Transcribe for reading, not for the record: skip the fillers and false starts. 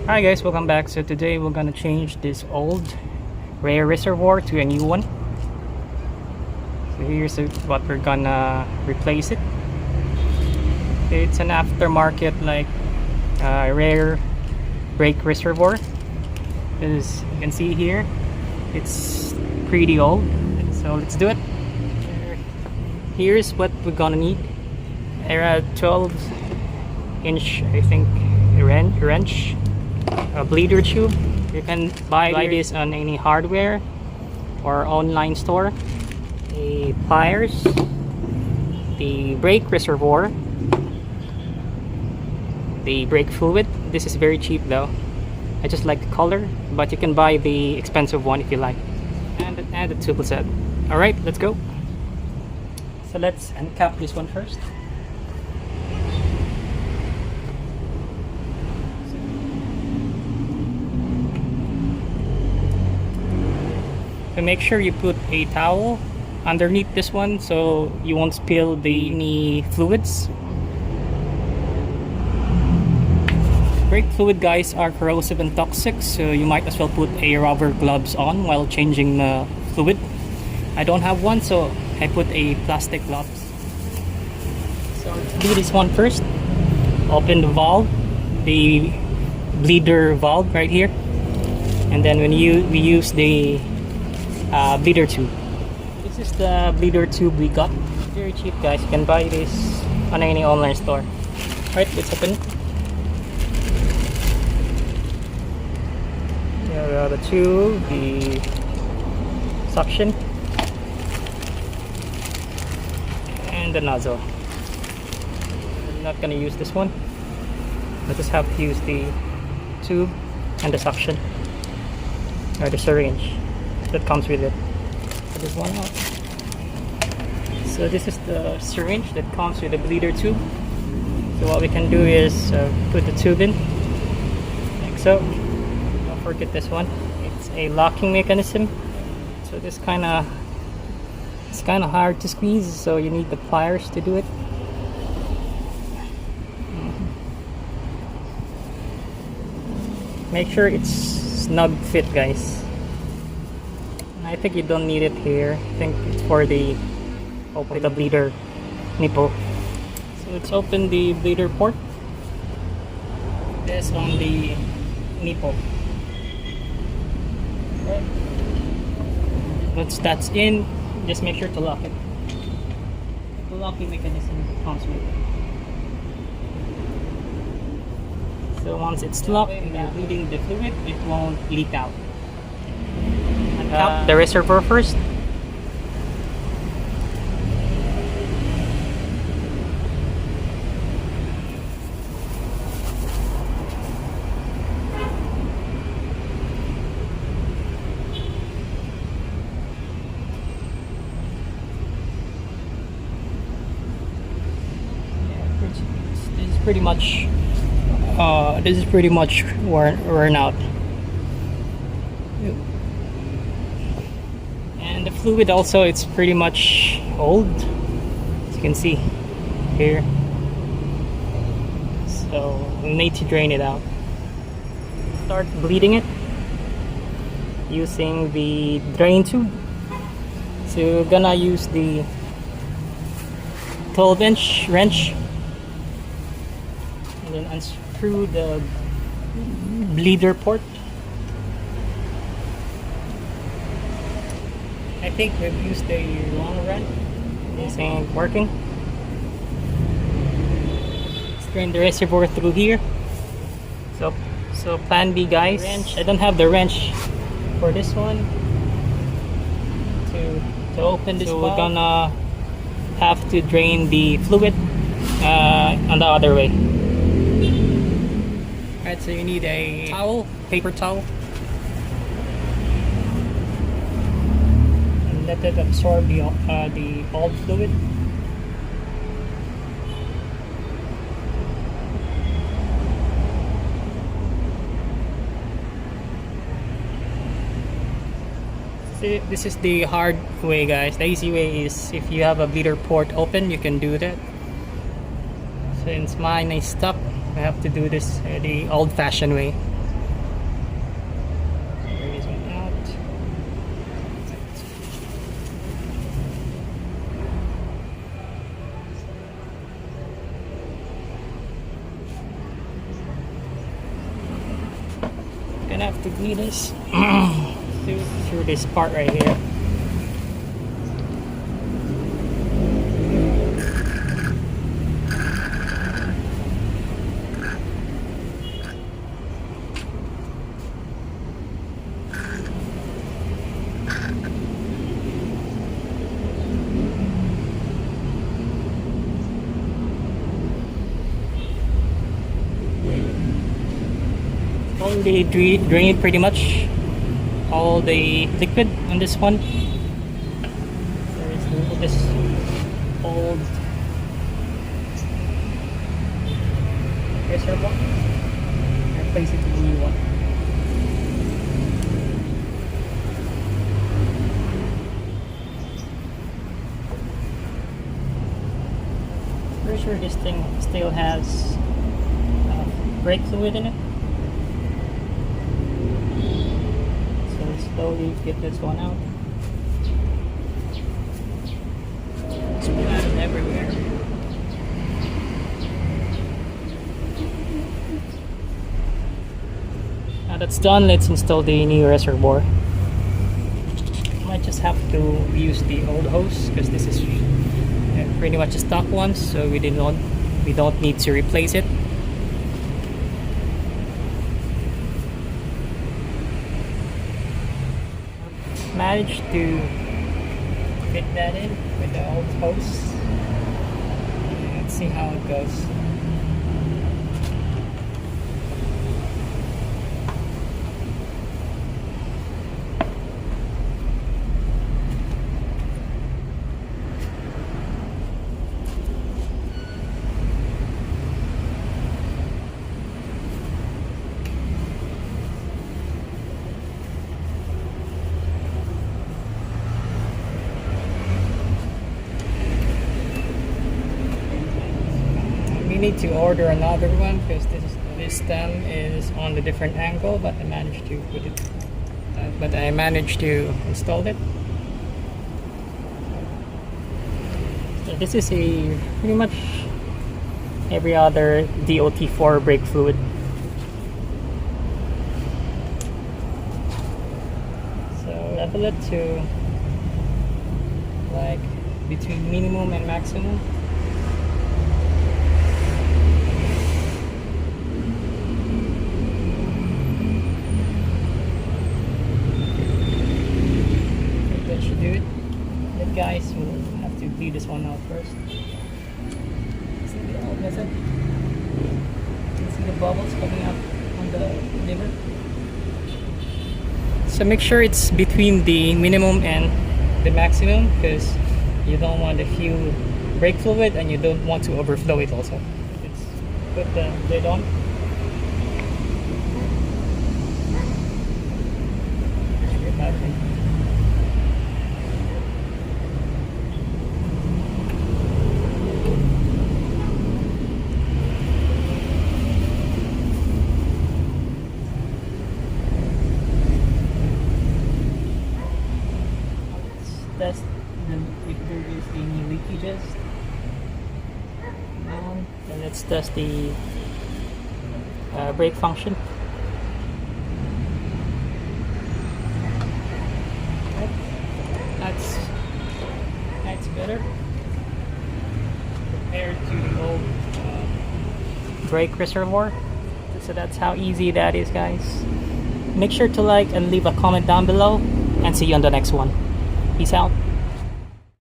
Hi guys, welcome back. So today we're gonna change this old rare reservoir to a new one. So here's what we're gonna replace it. It's an aftermarket like rare brake reservoir. As you can see here, it's pretty old. So let's do it. Here's what we're gonna need. A 12-inch, I think, wrench. A bleeder tube. You can buy this on any hardware or online store. The pliers, the brake reservoir, the brake fluid. This is very cheap though. I just like the color, but you can buy the expensive one if you like. And the tool set. Alright, let's go. So let's uncap this one first. So make sure you put a towel underneath this one so you won't spill any fluids. Brake fluid, guys, are corrosive and toxic, so you might as well put a rubber gloves on while changing the fluid. I don't have one, so I put a plastic gloves. So let's do this one first. Open the valve, the bleeder valve right here, and then we use the bleeder tube. This is the bleeder tube we got. Very cheap, guys. You can buy this on any online store. Alright, let's open it. Here are the tube, the suction, and the nozzle. I'm not gonna use this one. I just have to use the tube and the suction, or the syringe that comes with it. Put this one out. So this is the syringe that comes with the bleeder tube. So what we can do is put the tube in like so. Don't forget this one. It's a locking mechanism. So it's kind of hard to squeeze, so you need the pliers to do it. Make sure it's snug fit, guys. I think you don't need it here. I think it's for the bleeder nipple. So let's open the bleeder port. This on the nipple. Okay. Once that's in, just make sure to lock it. The locking mechanism comes with it. So once it's locked and you're bleeding the fluid, it won't leak out. The reservoir first. This is pretty much worn out. The fluid also, it's pretty much old, as you can see here, so we need to drain it out. Start bleeding it using the drain tube. So we're gonna use the 12-inch wrench and then unscrew the bleeder port. I think we've used a long run. This ain't working. Let's drain the reservoir through here. So plan B, guys. I don't have the wrench for this one to open this. So we're gonna have to drain the fluid on the other way. Alright, so you need a towel, paper towel. Let it absorb the old fluid. See, this is the hard way, guys. The easy way is if you have a bleeder port open, you can do that. Since mine is stuck, I have to do this the old-fashioned way. gonna have to do this through this part right here. They drained pretty much all the liquid on this one. There's this old reservoir. Replace it with a new one. Pretty sure this thing still has brake fluid in it. Slowly get this one out. Splatters everywhere. Now that's done, let's install the new reservoir. Might just have to use the old hose because this is pretty much a stock one, so we don't need to replace it. Managed to fit that in with the old hose. Let's see how it goes. We need to order another one because this stem is on the different angle, but I managed to put it. But I managed to install it. So this is a pretty much every other DOT4 brake fluid. So level it to like between minimum and maximum. Should do it. But guys, we'll have to clean this one out first. See the old method? You can see the bubbles coming up on the liver. So make sure it's between the minimum and the maximum because you don't want a few brake fluid and you don't want to overflow it also. Let's put the lid on. Test if there is any leakages. And let's test the brake function. That's better compared to the old brake reservoir. So that's how easy that is, guys. Make sure to like and leave a comment down below, and see you on the next one. Peace out.